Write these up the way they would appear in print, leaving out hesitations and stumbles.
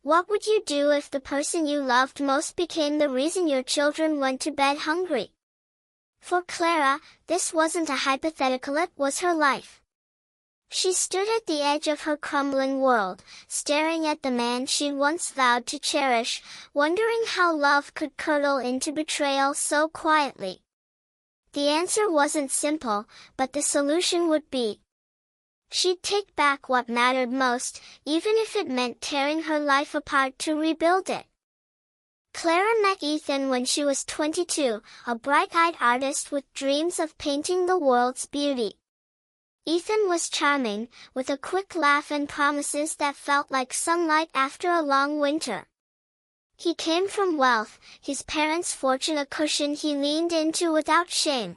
What would you do if the person you loved most became the reason your children went to bed hungry? For Clara, this wasn't a hypothetical, it was her life. She stood at the edge of her crumbling world, staring at the man she'd once vowed to cherish, wondering how love could curdle into betrayal so quietly. The answer wasn't simple, but the solution would be. She'd take back what mattered most, even if it meant tearing her life apart to rebuild it. Clara met Ethan when she was 22, a bright-eyed artist with dreams of painting the world's beauty. Ethan was charming, with a quick laugh and promises that felt like sunlight after a long winter. He came from wealth, his parents' fortune a cushion he leaned into without shame.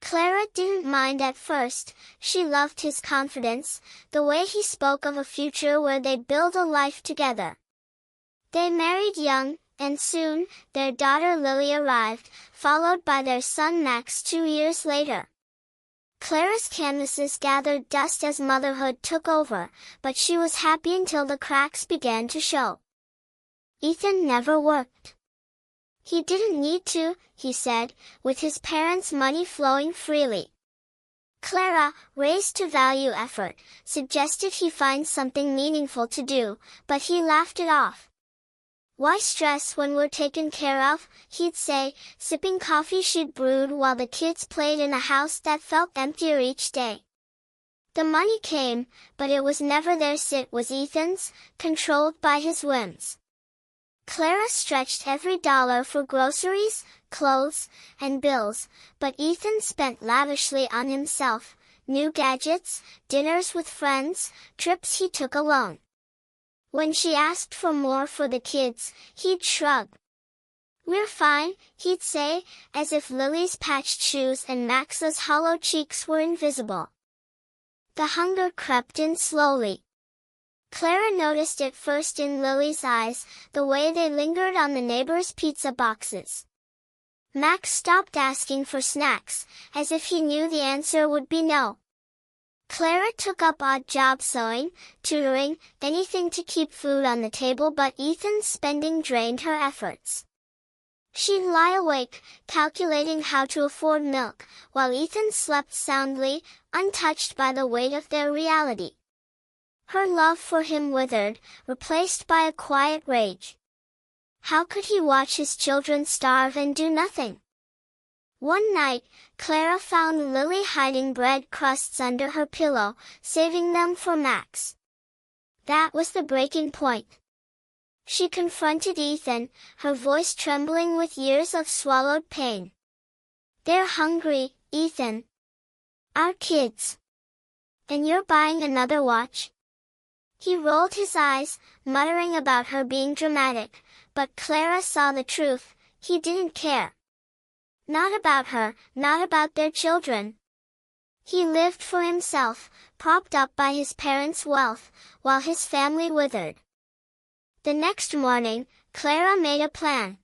Clara didn't mind at first. She loved his confidence, the way he spoke of a future where they'd build a life together. They married young, and soon, their daughter Lily arrived, followed by their son Max 2 years later. Clara's canvases gathered dust as motherhood took over, but she was happy until the cracks began to show. Ethan never worked. He didn't need to, he said, with his parents' money flowing freely. Clara, raised to value effort, suggested he find something meaningful to do, but he laughed it off. Why stress when we're taken care of, he'd say, sipping coffee she'd brewed while the kids played in a house that felt emptier each day. The money came, but it was never theirs, it was Ethan's, controlled by his whims. Clara stretched every dollar for groceries, clothes, and bills, but Ethan spent lavishly on himself, new gadgets, dinners with friends, trips he took alone. When she asked for more for the kids, he'd shrug. "We're fine," he'd say, as if Lily's patched shoes and Max's hollow cheeks were invisible. The hunger crept in slowly. Clara noticed it first in Lily's eyes, the way they lingered on the neighbors' pizza boxes. Max stopped asking for snacks, as if he knew the answer would be no. Clara took up odd job sewing, tutoring, anything to keep food on the table, but Ethan's spending drained her efforts. She'd lie awake, calculating how to afford milk, while Ethan slept soundly, untouched by the weight of their reality. Her love for him withered, replaced by a quiet rage. How could he watch his children starve and do nothing? One night, Clara found Lily hiding bread crusts under her pillow, saving them for Max. That was the breaking point. She confronted Ethan, her voice trembling with years of swallowed pain. "They're hungry, Ethan. Our kids. And you're buying another watch?" He rolled his eyes, muttering about her being dramatic, but Clara saw the truth. He didn't care. Not about her, not about their children. He lived for himself, propped up by his parents' wealth, while his family withered. The next morning, Clara made a plan.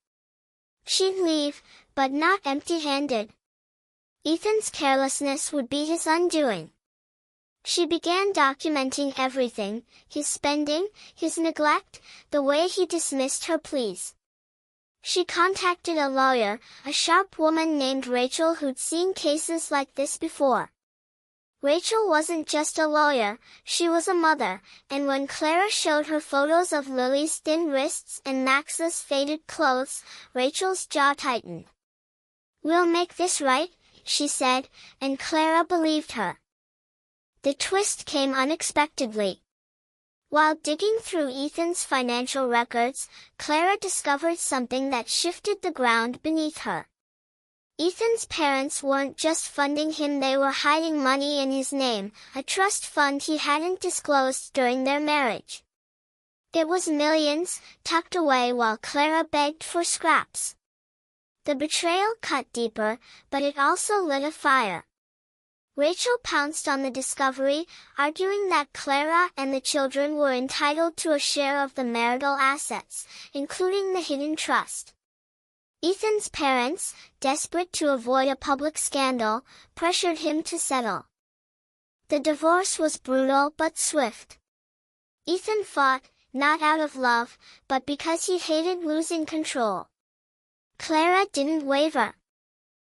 She'd leave, but not empty-handed. Ethan's carelessness would be his undoing. She began documenting everything, his spending, his neglect, the way he dismissed her pleas. She contacted a lawyer, a sharp woman named Rachel who'd seen cases like this before. Rachel wasn't just a lawyer, she was a mother, and when Clara showed her photos of Lily's thin wrists and Max's faded clothes, Rachel's jaw tightened. "We'll make this right," she said, and Clara believed her. The twist came unexpectedly. While digging through Ethan's financial records, Clara discovered something that shifted the ground beneath her. Ethan's parents weren't just funding him, they were hiding money in his name, a trust fund he hadn't disclosed during their marriage. It was millions, tucked away while Clara begged for scraps. The betrayal cut deeper, but it also lit a fire. Rachel pounced on the discovery, arguing that Clara and the children were entitled to a share of the marital assets, including the hidden trust. Ethan's parents, desperate to avoid a public scandal, pressured him to settle. The divorce was brutal but swift. Ethan fought, not out of love, but because he hated losing control. Clara didn't waver.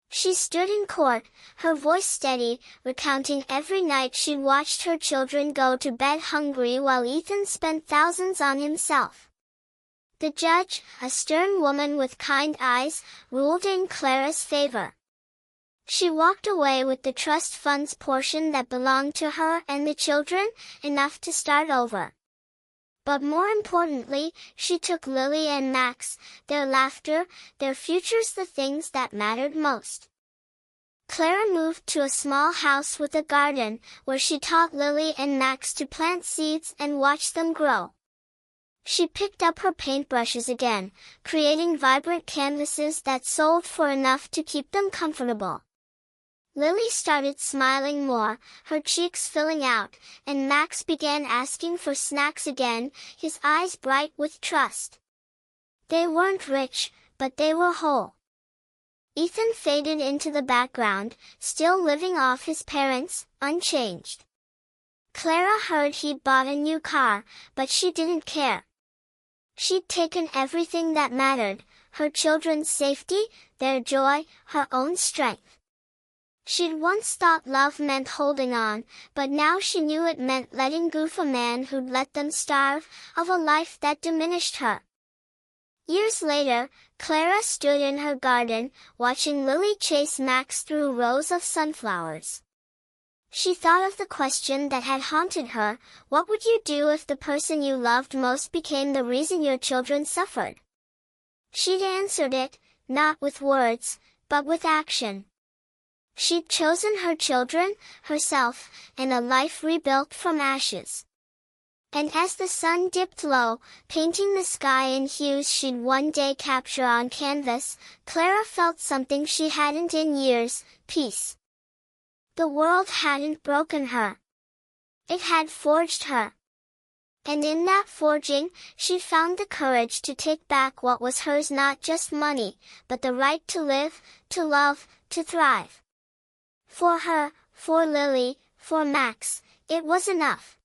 She stood in court, her voice steady, recounting every night she'd watched her children go to bed hungry while Ethan spent thousands on himself. The judge, a stern woman with kind eyes, ruled in Clara's favor. She walked away with the trust fund's portion that belonged to her and the children, enough to start over. But more importantly, she took Lily and Max, their laughter, their futures, the things that mattered most. Clara moved to a small house with a garden, where she taught Lily and Max to plant seeds and watch them grow. She picked up her paintbrushes again, creating vibrant canvases that sold for enough to keep them comfortable. Lily started smiling more, her cheeks filling out, and Max began asking for snacks again, his eyes bright with trust. They weren't rich, but they were whole. Ethan faded into the background, still living off his parents, unchanged. Clara heard he'd bought a new car, but she didn't care. She'd taken everything that mattered, her children's safety, their joy, her own strength. She'd once thought love meant holding on, but now she knew it meant letting go of a man who'd let them starve, of a life that diminished her. Years later, Clara stood in her garden, watching Lily chase Max through rows of sunflowers. She thought of the question that had haunted her: what would you do if the person you loved most became the reason your children suffered? She'd answered it, not with words, but with action. She'd chosen her children, herself, and a life rebuilt from ashes. And as the sun dipped low, painting the sky in hues she'd one day capture on canvas, Clara felt something she hadn't in years: peace. The world hadn't broken her. It had forged her. And in that forging, she found the courage to take back what was hers: not just money, but the right to live, to love, to thrive. For her, for Lily, for Max, it was enough.